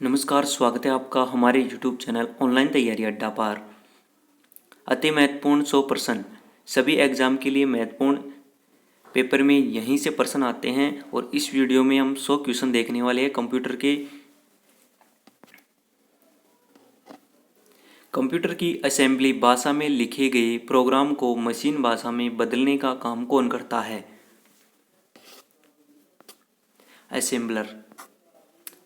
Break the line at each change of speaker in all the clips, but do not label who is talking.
नमस्कार, स्वागत है आपका हमारे YouTube चैनल ऑनलाइन तैयारी अड्डा पर। अति महत्वपूर्ण 100 प्रश्न। सभी एग्जाम के लिए महत्वपूर्ण पेपर में यहीं से प्रश्न आते हैं और इस वीडियो में हम 100 क्वेश्चन देखने वाले हैं कंप्यूटर की असेंबली भाषा में लिखे गए प्रोग्राम को मशीन भाषा में बदलने का काम कौन करता है? असेंबलर।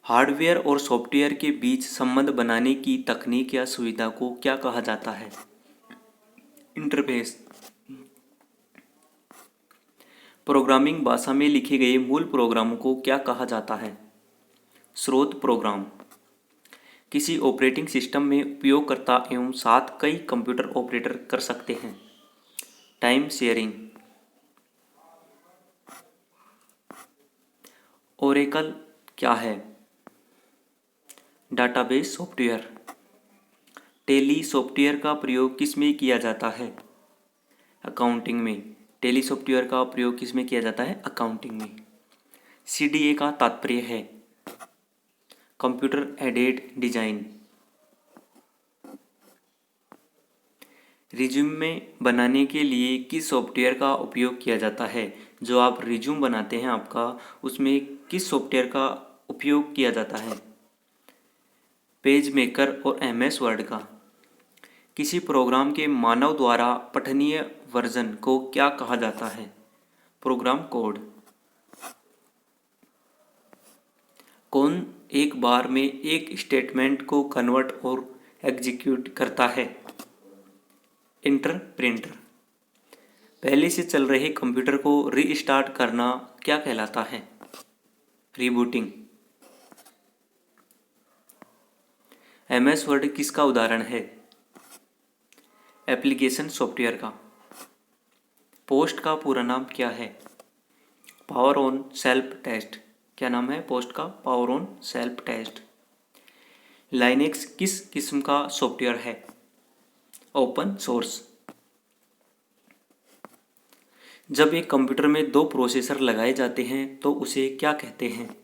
हार्डवेयर और सॉफ्टवेयर के बीच संबंध बनाने की तकनीक या सुविधा को क्या कहा जाता है? इंटरफेस। प्रोग्रामिंग भाषा में लिखे गए मूल प्रोग्रामों को क्या कहा जाता है? स्रोत प्रोग्राम। किसी ऑपरेटिंग सिस्टम में उपयोगकर्ता एवं साथ कई कंप्यूटर ऑपरेटर कर सकते हैं। Time sharing. ओरेकल क्या है? Database software. टेली सॉफ्टवेयर का प्रयोग किस में किया जाता है? अकाउंटिंग में। टेली सॉफ्टवेयर का प्रयोग किस में किया जाता है? अकाउंटिंग में। सीडीए का तात्पर्य है? Computer aided design. रिज्यूमे बनाने के लिए किस सॉफ्टवेयर का उपयोग किया जाता है? जो आप रिज्यूम बनाते हैं आपका, उसमें किस सॉफ्टवेयर का उपयोग किया जाता है? पेज मेकर और एमएस वर्ड का। किसी प्रोग्राम के मानव द्वारा पठनीय वर्जन को क्या कहा जाता है? Program code. कौन एक बार में एक स्टेटमेंट को कन्वर्ट और एग्जीक्यूट करता है? इंटरप्रेटर। पहले से चल रहे कंप्यूटर को रीस्टार्ट करना क्या कहलाता है? रीबूटिंग। एमएस वर्ड किसका उदाहरण है? एप्लीकेशन सॉफ्टवेयर का। पोस्ट का पूरा नाम क्या है? Power on self test. क्या नाम है पोस्ट का? Power on self test. Linux किस किस्म का सॉफ्टवेयर है? Open source. जब एक कंप्यूटर में दो प्रोसेसर लगाए जाते हैं तो उसे क्या कहते हैं?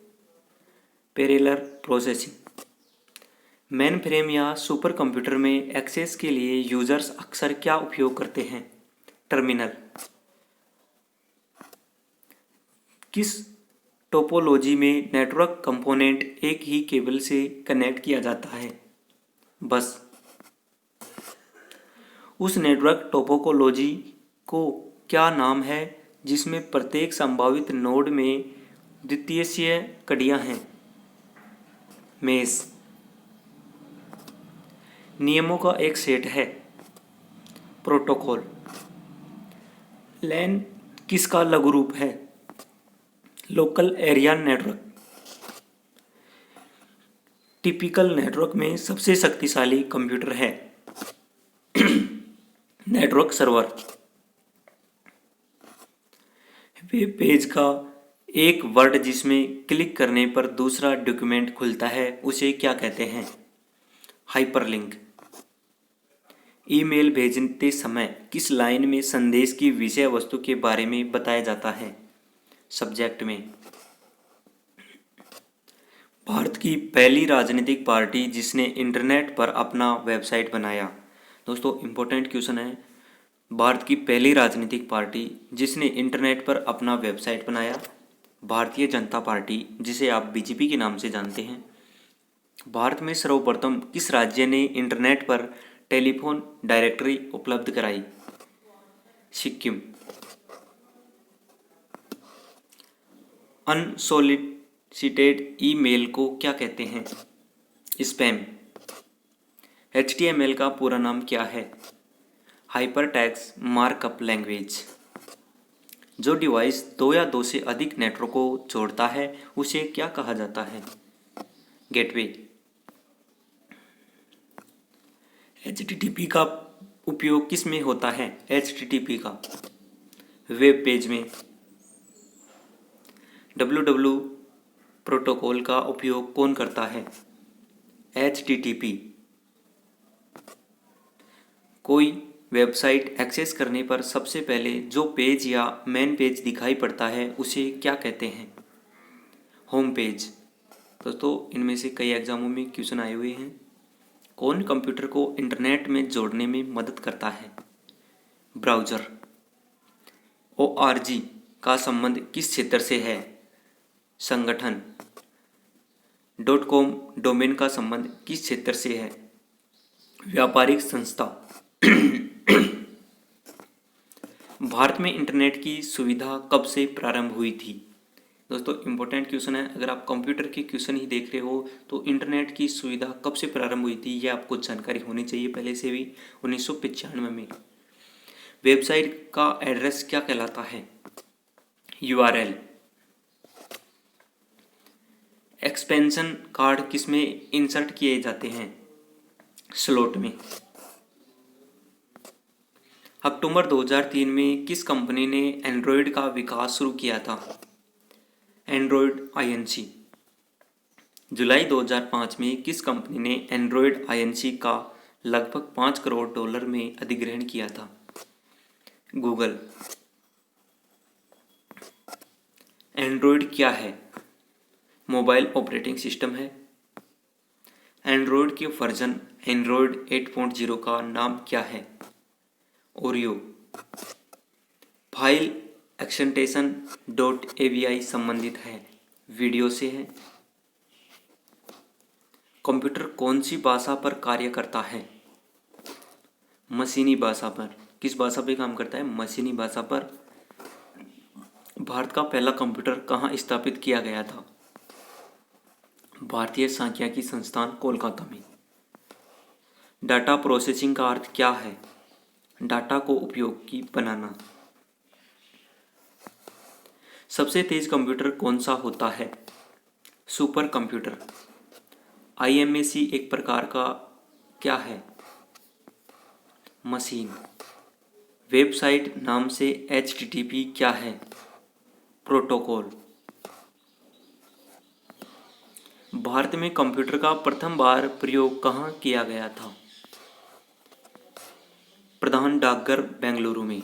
Parallel processing. मेन फ्रेम या सुपर कंप्यूटर में एक्सेस के लिए यूजर्स अक्सर क्या उपयोग करते हैं? टर्मिनल। किस टोपोलॉजी में नेटवर्क कंपोनेंट एक ही केबल से कनेक्ट किया जाता है? बस। उस नेटवर्क टोपोलॉजी को क्या नाम है जिसमें प्रत्येक संभावित नोड में द्वितीयक कड़ियाँ हैं? मेश। नियमों का एक सेट है। प्रोटोकॉल। लैन किसका लघु रूप है? Local area network. Typical network में सबसे शक्तिशाली कंप्यूटर है? Network server. वेब पेज का एक वर्ड जिसमें क्लिक करने पर दूसरा डॉक्यूमेंट खुलता है उसे क्या कहते हैं? हाइपरलिंक। ईमेल भेजते समय किस लाइन में संदेश की विषय वस्तु के बारे में बताया जाता है? सब्जेक्ट में। भारत की पहली राजनीतिक पार्टी जिसने इंटरनेट पर अपना वेबसाइट बनाया। दोस्तों इम्पोर्टेंट क्वेश्चन है। भारत की पहली राजनीतिक पार्टी जिसने इंटरनेट पर अपना वेबसाइट बनाया, भारतीय जनता पार्टी, जिसे आप बीजेपी के नाम से जानते हैं। भारत में सर्वप्रथम किस राज्य ने इंटरनेट पर टेलीफोन डायरेक्टरी उपलब्ध कराई? सिक्किम। अनसोलिसिटेड ईमेल को क्या कहते हैं? स्पैम। HTML का पूरा नाम क्या है? Hypertext markup language. जो डिवाइस दो या दो से अधिक नेटवर्क को जोड़ता है उसे क्या कहा जाता है? गेटवे। HTTP का उपयोग किस में होता है? HTTP का वेब पेज में। WWW प्रोटोकॉल का उपयोग कौन करता है? HTTP। कोई वेबसाइट एक्सेस करने पर सबसे पहले जो पेज या मेन पेज दिखाई पड़ता है उसे क्या कहते हैं? Home page. दोस्तों इनमें से कई एग्जामों में क्वेश्चन आए हुए हैं। कौन कंप्यूटर को इंटरनेट में जोड़ने में मदद करता है? ब्राउज़र। ORG का संबंध किस क्षेत्र से है? संगठन। .com डोमेन का संबंध किस क्षेत्र से है? व्यापारिक संस्था। भारत में इंटरनेट की सुविधा कब से प्रारंभ हुई थी? दोस्तों इम्पोर्टेंट क्वेश्चन है। अगर आप कंप्यूटर के क्वेश्चन ही देख रहे हो तो इंटरनेट की सुविधा कब से प्रारंभ हुई थी ये आपको जानकारी होनी चाहिए पहले से भी। 1995 में। वेबसाइट का एड्रेस क्या कहलाता है? URL। एक्सपेंशन कार्ड किसमें इंसर्ट किए जाते हैं? स्लॉट में। अक्टूबर 2003 में किस कंपनी ने एंड्रॉयड का विकास शुरू किया था? Android INC। जुलाई 2005 में किस कंपनी ने एंड्रॉयड INC का लगभग $5 करोड़ में अधिग्रहण किया था? गूगल। एंड्रॉयड क्या है? मोबाइल ऑपरेटिंग सिस्टम है। एंड्रॉयड के वर्जन एंड्रॉयड 8.0 का नाम क्या है? ओरियो। फाइल एक्सटेंशन .avi संबंधित है? वीडियो से है। कंप्यूटर कौन सी भाषा पर कार्य करता है? मशीनी भाषा पर। किस भाषा पे काम करता है? मशीनी भाषा पर। भारत का पहला कंप्यूटर कहाँ स्थापित किया गया था? भारतीय सांख्यिकी संस्थान कोलकाता में। डाटा प्रोसेसिंग का अर्थ क्या है? डाटा को उपयोगी बनाना। सबसे तेज कंप्यूटर कौन सा होता है? Super computer. IMAC एक प्रकार का क्या है? मशीन। वेबसाइट नाम से HTTP क्या है? प्रोटोकॉल। भारत में कंप्यूटर का प्रथम बार प्रयोग कहाँ किया गया था? प्रधान डाकघर बेंगलुरु में।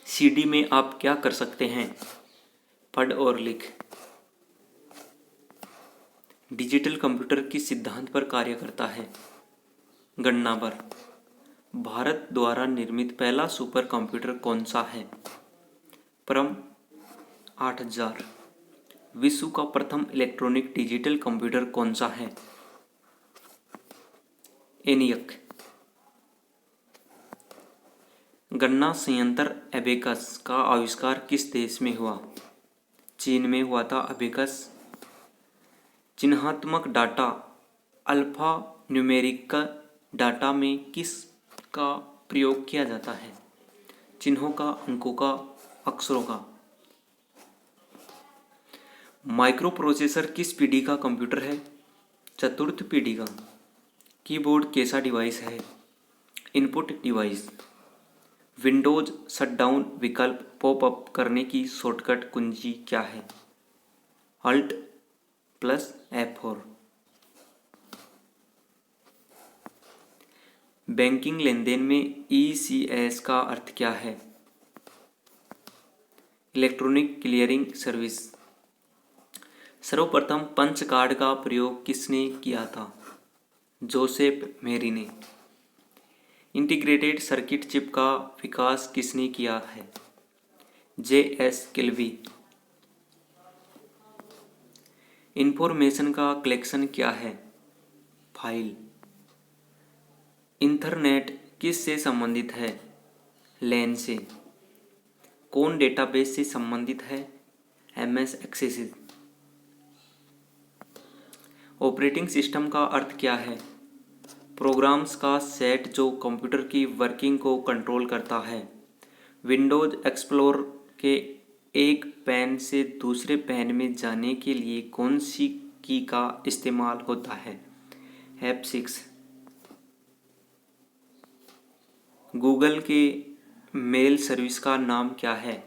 CD में आप क्या कर सकते हैं? पढ़ और लिख। डिजिटल कंप्यूटर किस सिद्धांत पर कार्य करता है? गणना पर। भारत द्वारा निर्मित पहला सुपर कंप्यूटर कौन सा है? परम 8000। विश्व का प्रथम इलेक्ट्रॉनिक डिजिटल कंप्यूटर कौन सा है? ENIAC। गणना संयंत्र एबेकस का आविष्कार किस देश में हुआ? चीन में हुआ था एबेकस। चिन्हात्मक डाटा अल्फा न्यूमेरिकल डाटा में किस का प्रयोग किया जाता है? चिन्हों का, अंकों का, अक्षरों का। माइक्रो प्रोसेसर किस पीढ़ी का कंप्यूटर है? चतुर्थ पीढ़ी का। कीबोर्ड कैसा डिवाइस है? Input device. विंडोज शटडाउन विकल्प पॉपअप करने की शॉर्टकट कुंजी क्या है? Alt+F4। बैंकिंग लेनदेन में ECS का अर्थ क्या है? Electronic clearing service. सर्वप्रथम पंच कार्ड का प्रयोग किसने किया था? जोसेफ मेरी ने। इंटीग्रेटेड सर्किट चिप का विकास किसने किया है? JS किल्वी। इंफॉर्मेशन का कलेक्शन क्या है? फाइल। इंटरनेट किस से संबंधित है? LAN से। कौन डेटाबेस से संबंधित है? MS access. ऑपरेटिंग सिस्टम का अर्थ क्या है? प्रोग्राम्स का सेट जो कंप्यूटर की वर्किंग को कंट्रोल करता है। विंडोज एक्सप्लोरर के एक पैन से दूसरे पैन में जाने के लिए कौन सी की का इस्तेमाल होता है? F6। गूगल के मेल सर्विस का नाम क्या है?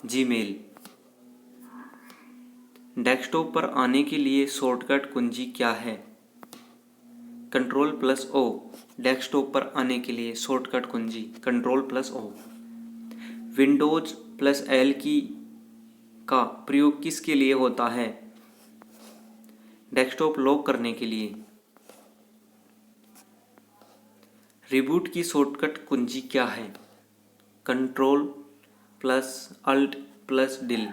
जीमेल। डेस्कटॉप पर आने के लिए शॉर्टकट कुंजी क्या है? Ctrl+O। डेस्कटॉप पर आने के लिए शॉर्टकट कुंजी Ctrl+O। Windows+L की का प्रयोग किसके लिए होता है? डेस्कटॉप लॉक करने के लिए। रिबूट की शॉर्टकट कुंजी क्या है? Control plus alt plus del.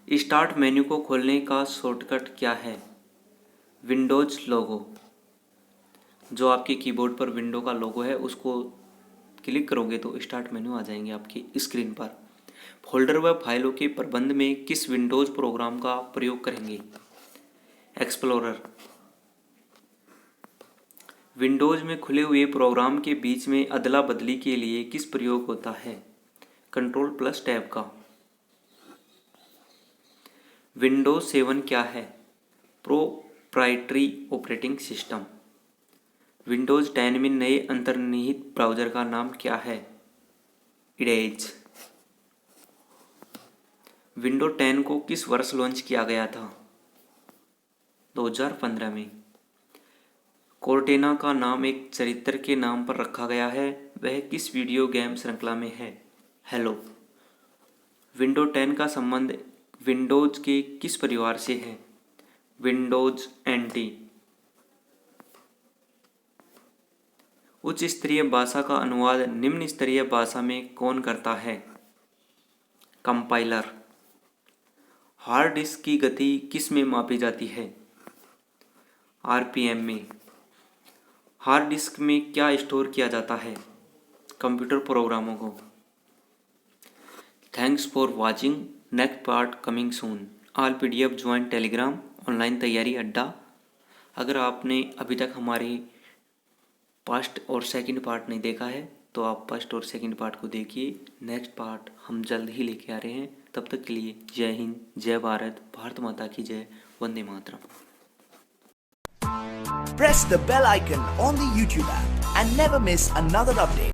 Start menu को खोलने का शॉर्टकट क्या है? Windows logo. जो आपके कीबोर्ड पर विंडो का लोगो है उसको क्लिक करोगे तो स्टार्ट मेन्यू आ जाएंगे आपकी स्क्रीन पर। फोल्डर व फाइलों के प्रबंध में किस विंडोज प्रोग्राम का प्रयोग करेंगे? एक्सप्लोरर। विंडोज में खुले हुए प्रोग्राम के बीच में अदला बदली के लिए किस प्रयोग होता है? कंट्रोल प्लस टैब का। विंडोज 7 क्या है? Proprietary operating system. विंडोज 10 में नए अंतर्निहित ब्राउज़र का नाम क्या है? एज। विंडोज 10 को किस वर्ष लॉन्च किया गया था? 2015 में। कोर्टेना का नाम एक चरित्र के नाम पर रखा गया है, वह किस वीडियो गेम श्रृंखला में है? हेलो। विंडोज 10 का संबंध विंडोज के किस परिवार से है? Windows NT. उच्च स्तरीय भाषा का अनुवाद निम्न स्तरीय भाषा में कौन करता है? कंपाइलर। हार्ड डिस्क की गति किस में मापी जाती है? आरपीएम में। हार्ड डिस्क में क्या स्टोर किया जाता है? कंप्यूटर प्रोग्रामों को। Thanks for watching, next part coming soon. All PDF join Telegram online तैयारी अड्डा। अगर आपने अभी तक हमारे फर्स्ट और सेकंड पार्ट नहीं देखा है तो आप फर्स्ट और सेकंड पार्ट को देखिए। नेक्स्ट पार्ट हम जल्द ही लेके आ रहे हैं। तब तक के लिए जय हिंद, जय भारत, भारत माता की जय, Vande Mataram.
Press the bell icon on the YouTube app and never miss another update.